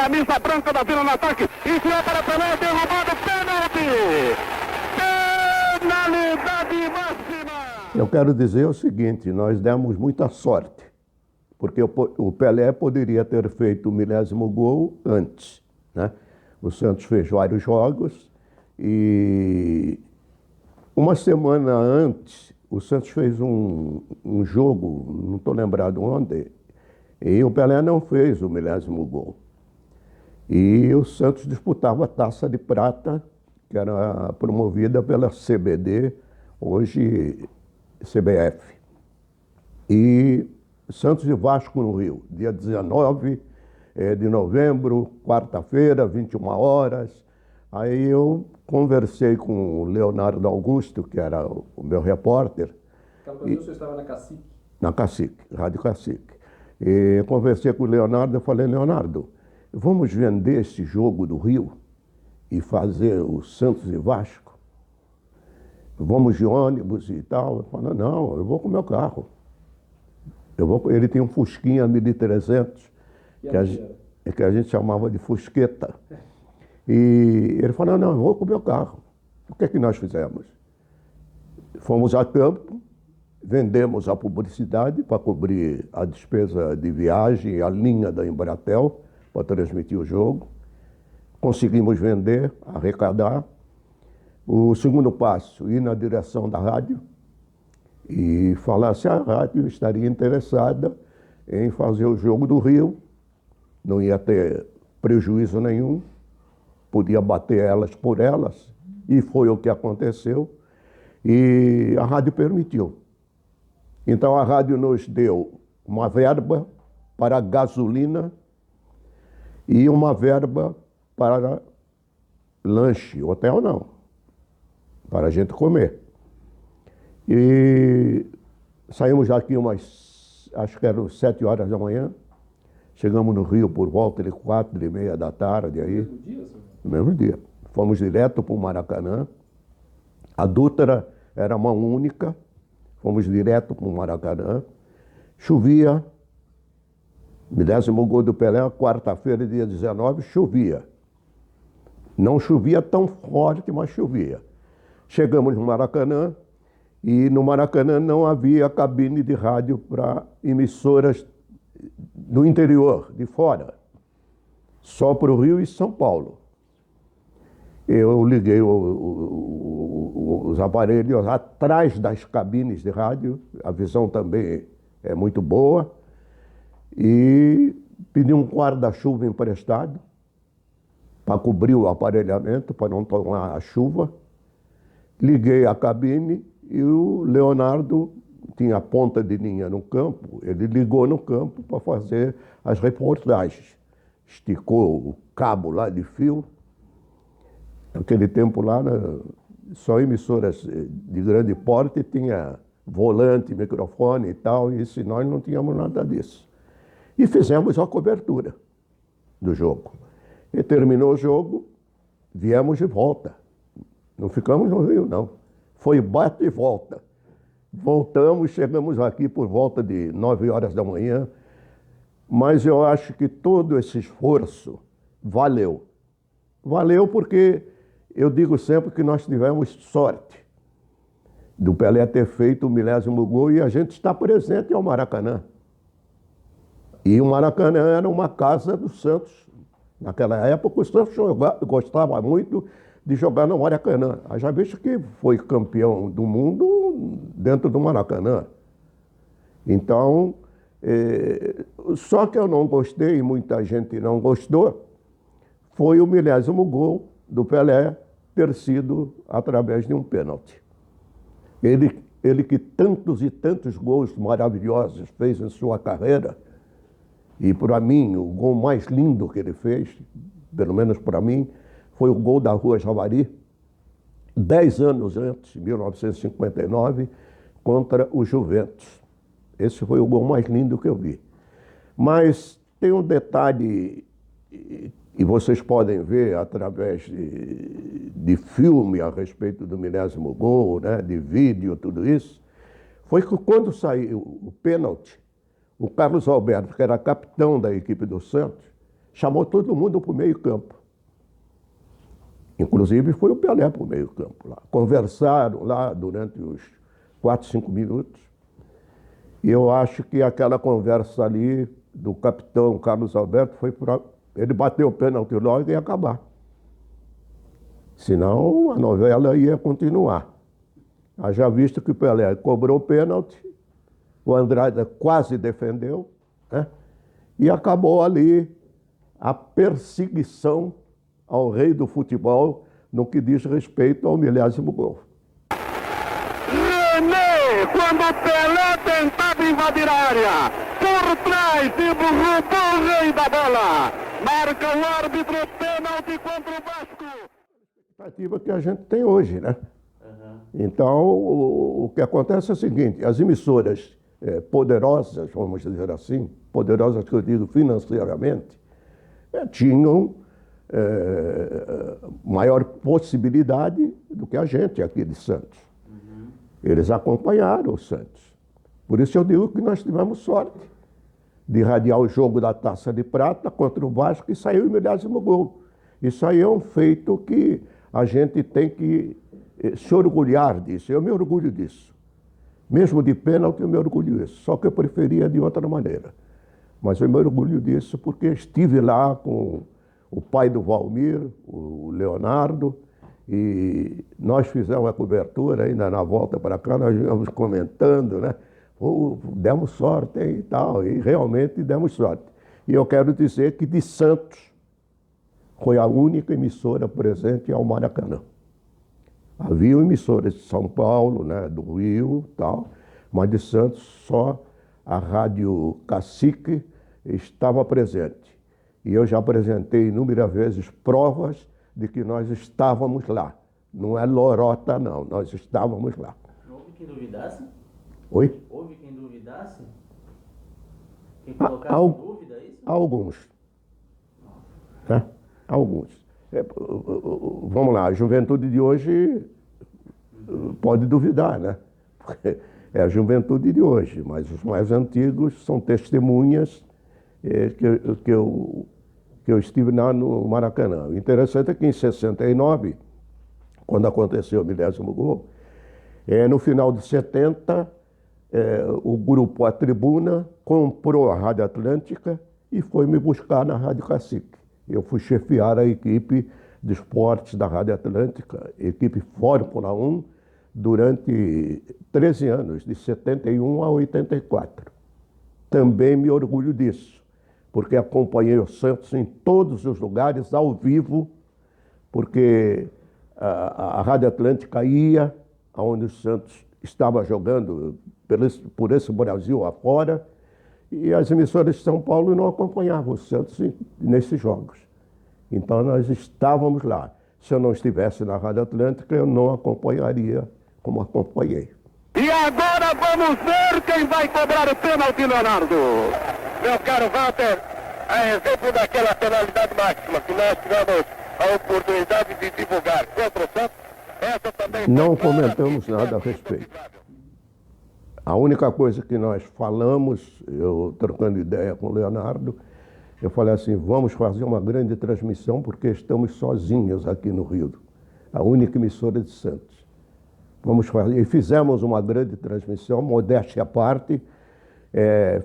Camisa branca da Vila no ataque. Enfiou para Pelé, derrubado, pênalti! Penalidade máxima! Eu quero dizer o seguinte, nós demos muita sorte, porque o Pelé poderia ter feito o 1000º gol antes, né? O Santos fez vários jogos e uma semana antes o Santos fez um jogo, não estou lembrado onde, e o Pelé não fez o 1000º gol. E o Santos disputava a Taça de Prata, que era promovida pela CBD, hoje CBF. E Santos e Vasco no Rio, dia 19 de novembro, quarta-feira, 21 horas. Aí eu conversei com o Leonardo Augusto, que era o meu repórter. Aquela coisa que o senhor estava na Cacique? Na Cacique, Rádio Cacique. E conversei com o Leonardo e falei, Leonardo, vamos vender esse jogo do Rio e fazer o Santos e Vasco? Vamos de ônibus e tal? Eu falei, não, eu vou com o meu carro. Ele tem um Fusquinha 1300, que a gente chamava de Fusqueta. E ele falou, não, eu vou com o meu carro. O que é que nós fizemos? Fomos a campo, vendemos a publicidade para cobrir a despesa de viagem, a linha da Embratel, para transmitir o jogo. Conseguimos vender, arrecadar. O segundo passo, ir na direção da rádio e falar se a rádio estaria interessada em fazer o jogo do Rio. Não ia ter prejuízo nenhum, podia bater elas por elas, e foi o que aconteceu. E a rádio permitiu. Então a rádio nos deu uma verba para gasolina e uma verba para lanche, hotel não, para a gente comer. E saímos daqui acho que eram 7 horas da manhã, chegamos no Rio por volta de 4h30 da tarde. Aí, no mesmo dia, senhor? No mesmo dia. Fomos direto para o Maracanã. A Dutra era mão única, fomos direto para o Maracanã. Chovia, 10º gol do Pelé, quarta-feira, dia 19, chovia. Não chovia tão forte, mas chovia. Chegamos no Maracanã e no Maracanã não havia cabine de rádio para emissoras do interior, de fora. Só para o Rio e São Paulo. Eu liguei os aparelhos atrás das cabines de rádio, a visão também é muito boa, e pedi um guarda-chuva emprestado para cobrir o aparelhamento, para não tomar a chuva. Liguei a cabine e o Leonardo tinha ponta de linha no campo, ele ligou no campo para fazer as reportagens. Esticou o cabo lá de fio. Naquele tempo lá, só emissoras de grande porte tinha volante, microfone e tal, e se nós não tínhamos nada disso. E fizemos a cobertura do jogo. E terminou o jogo, viemos de volta. Não ficamos no Rio, não. Foi bate e volta. Voltamos, chegamos aqui por volta de 9 horas da manhã, mas eu acho que todo esse esforço valeu. Valeu porque eu digo sempre que nós tivemos sorte do Pelé ter feito o 1000º gol e a gente está presente ao Maracanã. E o Maracanã era uma casa do Santos. Naquela época o Santos gostava muito de jogar no Maracanã. Já visto que foi campeão do mundo dentro do Maracanã. Então, só que eu não gostei, e muita gente não gostou, foi o 1000º gol do Pelé ter sido através de um pênalti. Ele que tantos e tantos gols maravilhosos fez em sua carreira, e para mim, o gol mais lindo que ele fez, pelo menos para mim, foi o gol da Rua Javari, 10 anos antes, em 1959, contra o Juventus. Esse foi o gol mais lindo que eu vi. Mas tem um detalhe, e vocês podem ver através de filme a respeito do 1000º gol, né, de vídeo, tudo isso, foi que quando saiu o pênalti, o Carlos Alberto, que era capitão da equipe do Santos, chamou todo mundo para o meio-campo. Inclusive foi o Pelé para o meio-campo lá. Conversaram lá durante os 4, 5 minutos. E eu acho que aquela conversa ali do capitão Carlos Alberto foi para... Ele bateu o pênalti logo e ia acabar. Senão a novela ia continuar. Haja visto que o Pelé cobrou o pênalti, o Andrade quase defendeu, né? E acabou ali a perseguição ao rei do futebol no que diz respeito ao milésimo gol. René, quando o Pelé tentava invadir a área, por trás roubou o rei da bola. Marca o árbitro, pênalti contra o Vasco. A expectativa que a gente tem hoje, né? Então, o que acontece é o seguinte, as emissoras poderosas, vamos dizer assim, poderosas que eu digo financeiramente, tinham maior possibilidade do que a gente aqui de Santos. Eles acompanharam o Santos. Por isso eu digo que nós tivemos sorte de irradiar o jogo da Taça de Prata contra o Vasco e saiu o milésimo gol. Isso aí é um feito que a gente tem que se orgulhar disso. Eu me orgulho disso. Mesmo de pênalti eu me orgulho disso. Só que eu preferia de outra maneira. Mas eu me orgulho disso porque estive lá com o pai do Valmir, o Leonardo, e nós fizemos a cobertura ainda na volta para cá, nós íamos comentando, né? Demos sorte e tal, e realmente demos sorte. E eu quero dizer que de Santos foi a única emissora presente ao Maracanã. Havia emissoras de São Paulo, né, do Rio e tal, mas de Santos só a Rádio Cacique estava presente. E eu já apresentei inúmeras vezes provas de que nós estávamos lá. Não é lorota, não. Nós estávamos lá. Houve quem duvidasse? Oi? Houve quem duvidasse? Quem colocasse em dúvida isso? Alguns. Né? Alguns. Vamos lá, a juventude de hoje pode duvidar, né? Porque é a juventude de hoje, mas os mais antigos são testemunhas que eu estive lá no Maracanã. O interessante é que em 69, quando aconteceu o milésimo gol, no final de 70, o grupo A Tribuna comprou a Rádio Atlântica e foi me buscar na Rádio Cacique. Eu fui chefiar a equipe de esportes da Rádio Atlântica, equipe Fórmula 1, durante 13 anos, de 71 a 84. Também me orgulho disso, porque acompanhei o Santos em todos os lugares, ao vivo, porque a Rádio Atlântica ia aonde o Santos estava jogando por esse Brasil afora, e as emissoras de São Paulo não acompanhavam o Santos nesses jogos. Então nós estávamos lá. Se eu não estivesse na Rádio Atlântica, eu não acompanharia como acompanhei. E agora vamos ver quem vai cobrar o pênalti, Leonardo. Meu caro Walter, a exemplo daquela penalidade máxima que nós tivemos a oportunidade de divulgar contra o Santos, essa também... Não comentamos nada a respeito. A única coisa que nós falamos, eu trocando ideia com o Leonardo, eu falei assim, vamos fazer uma grande transmissão porque estamos sozinhos aqui no Rio, a única emissora de Santos. Vamos fazer, e fizemos uma grande transmissão, modéstia à parte,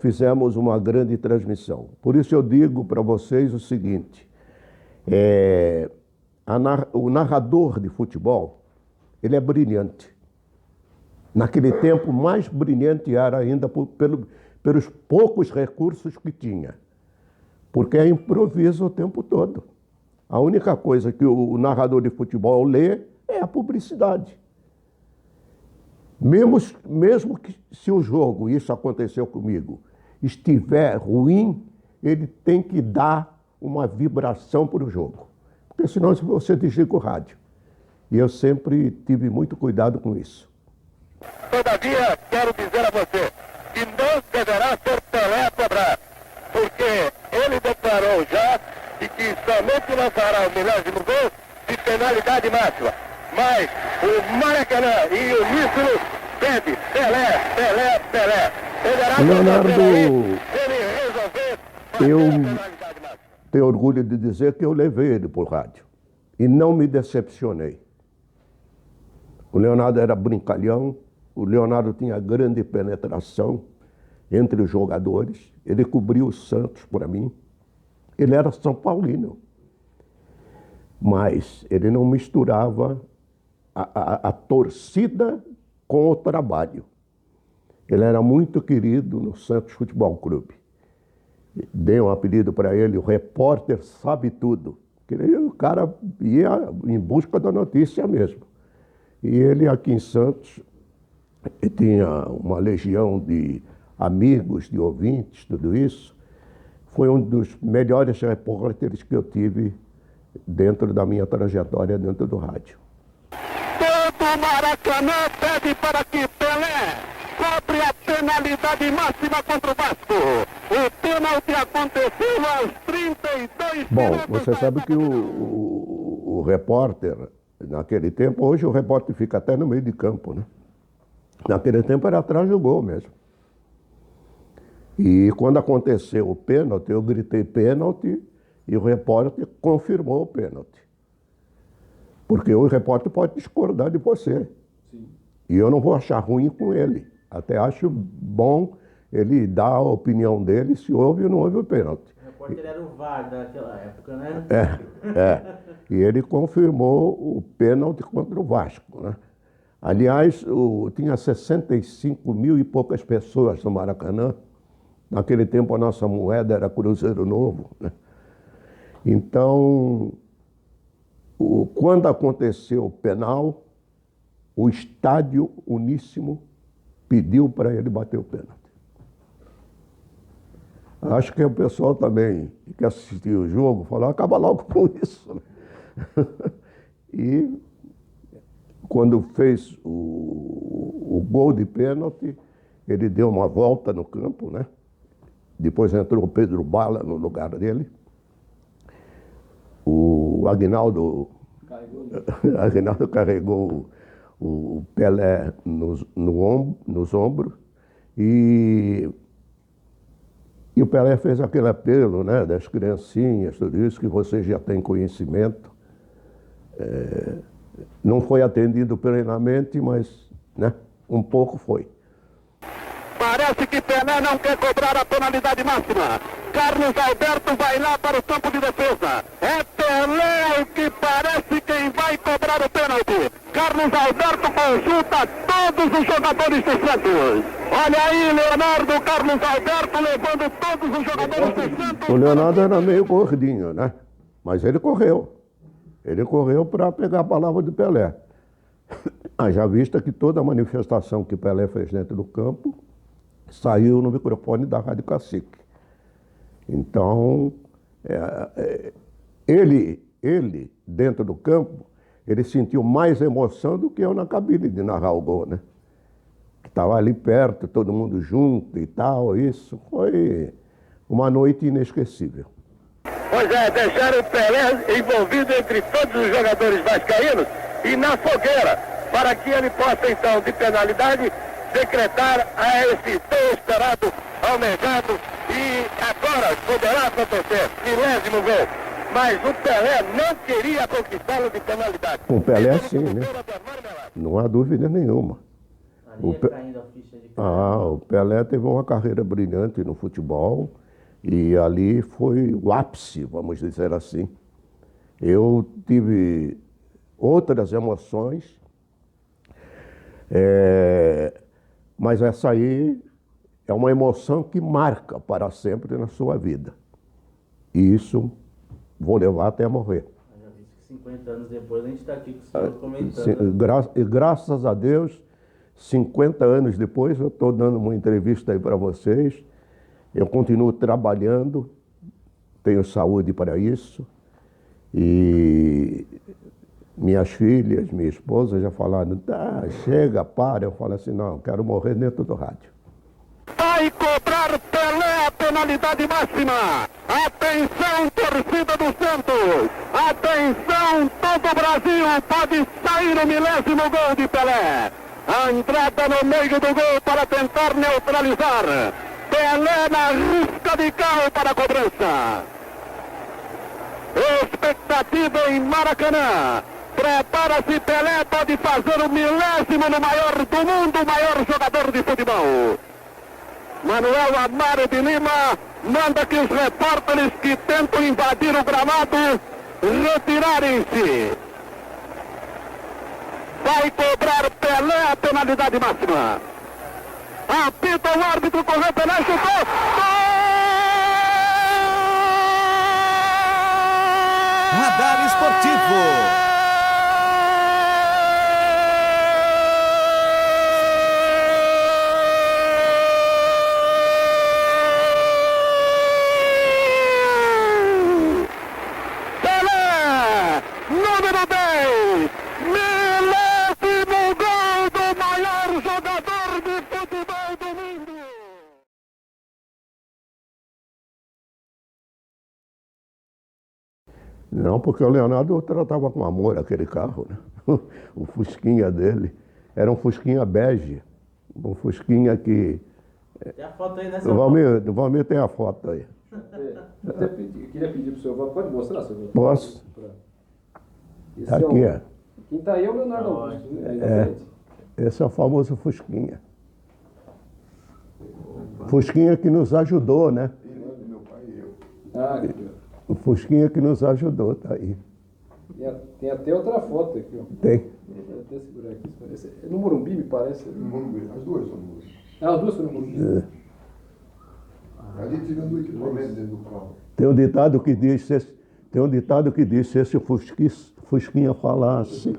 fizemos uma grande transmissão. Por isso eu digo para vocês o seguinte, o narrador de futebol, ele é brilhante. Naquele tempo, mais brilhante era ainda pelos poucos recursos que tinha. Porque é improviso o tempo todo. A única coisa que o narrador de futebol lê é a publicidade. Mesmo que se o jogo, isso aconteceu comigo, estiver ruim, ele tem que dar uma vibração para o jogo. Porque senão você desliga o rádio. E eu sempre tive muito cuidado com isso. Todavia, quero dizer a você que não deverá ser Pelé a cobrar, porque ele declarou já de que somente lançará o milésimo gol de penalidade máxima. Mas o Maracanã e o Míssil pede Pelé, Pelé, Pelé. Deverá Leonardo, ele resolver fazer a penalidade máxima. tenho orgulho de dizer que eu levei ele para o rádio. E não me decepcionei. O Leonardo era brincalhão, o Leonardo tinha grande penetração entre os jogadores, ele cobriu o Santos para mim. Ele era São Paulino, mas ele não misturava a torcida com o trabalho. Ele era muito querido no Santos Futebol Clube. Dei um apelido para ele, o repórter sabe tudo. O cara ia em busca da notícia mesmo. E ele aqui em Santos tinha uma legião de amigos, de ouvintes, tudo isso. Foi um dos melhores repórteres que eu tive dentro da minha trajetória dentro do rádio. Todo Maracanã pede para que Pelé cobre a penalidade máxima contra o Vasco. O pênalti aconteceu aos 32 Bom, minutos. você sabe que o repórter, naquele tempo, hoje o repórter fica até no meio de campo, né? Naquele tempo era atrás do gol mesmo. E quando aconteceu o pênalti, eu gritei pênalti e o repórter confirmou o pênalti. Porque o repórter pode discordar de você. Sim. E eu não vou achar ruim com ele. Até acho bom ele dar a opinião dele se houve ou não houve o pênalti. O repórter era o VAR daquela época, né? E ele confirmou o pênalti contra o Vasco, né? Aliás, tinha 65 mil e poucas pessoas no Maracanã. Naquele tempo a nossa moeda era Cruzeiro Novo, né? Então, quando aconteceu o penal, o Estádio Uníssimo pediu para ele bater o pênalti. Acho que o pessoal também que assistiu o jogo falou, acaba logo com isso, né? E quando fez o gol de pênalti, ele deu uma volta no campo, né? Depois entrou o Pedro Bala no lugar dele. O Aguinaldo carregou o Pelé nos ombros e o Pelé fez aquele apelo, né, das criancinhas, tudo isso que vocês já têm conhecimento. Não foi atendido plenamente, mas, né, um pouco foi. Parece que Pelé não quer cobrar a penalidade máxima. Carlos Alberto vai lá para o campo de defesa. É Pelé o que parece quem vai cobrar o pênalti. Carlos Alberto consulta todos os jogadores do Santos. Olha aí, Leonardo, Carlos Alberto levando todos os jogadores do Santos. O Leonardo era meio gordinho, né? Mas ele correu. Ele correu para pegar a palavra de Pelé. Haja vista que toda a manifestação que Pelé fez dentro do campo saiu no microfone da Rádio Cacique. Então, ele, dentro do campo, ele sentiu mais emoção do que eu na cabine de narrar o gol, né? Que estava ali perto, todo mundo junto e tal. Isso foi uma noite inesquecível. Pois é, deixaram o Pelé envolvido entre todos os jogadores vascaínos e na fogueira, para que ele possa, então, de penalidade, decretar a esse tão esperado, almejado, e agora poderá acontecer, 30º gol. Mas o Pelé não queria conquistá-lo de penalidade. O Pelé sim, né? Não há dúvida nenhuma. Ali ia caindo a ficha de cara. O Pelé teve uma carreira brilhante no futebol e ali foi o ápice, vamos dizer assim. Eu tive outras emoções, mas essa aí é uma emoção que marca para sempre na sua vida. E isso vou levar até morrer. Já disse que 50 anos depois a gente está aqui com o senhor comentando. Graças a Deus, 50 anos depois, eu estou dando uma entrevista aí para vocês. Eu continuo trabalhando, tenho saúde para isso. E minhas filhas, minha esposa já falaram, chega, para. Eu falo assim, não, quero morrer dentro do rádio. Vai cobrar Pelé a penalidade máxima. Atenção, torcida do Santos. Atenção, todo o Brasil pode sair o 10º gol de Pelé. A entrada no meio do gol para tentar neutralizar. Pelé na risca de carro para a cobrança. Expectativa em Maracanã. Prepara-se Pelé, pode fazer o milésimo no maior do mundo, o maior jogador de futebol. Manuel Amaro de Lima manda que os repórteres que tentam invadir o gramado retirarem-se. Vai cobrar Pelé a penalidade máxima. Apita o árbitro, correu Pelé, chutou. Radar Esportivo. Número 10, milésimo gol do maior jogador de futebol do mundo. Não, porque o Leonardo tratava com amor aquele carro, né? O Fusquinha dele. Era um Fusquinha bege. Um Fusquinha que... Tem a foto aí, né, O seu Paulo? Valmir tem a foto aí. Até queria pedir pro senhor, pode mostrar, senhor? Posso? Esse Tá aqui, ó. Quem tá aí é o Leonardo Tá Augusto, né? Aí na É. frente. Esse é o famoso Fusquinha. Fusquinha que nos ajudou, né? Ah, aqui, ó. O Fusquinha que nos ajudou, tá aí. Tem até outra foto aqui, ó. Tem. Vou até segurar aqui. Esse é no Morumbi, me parece. No Morumbi, as duas são no Morumbi. Ah, as duas foram no Morumbi. Ali tirando o equipamento dentro do carro. Tem um ditado que diz, se esse Fusquinha falasse.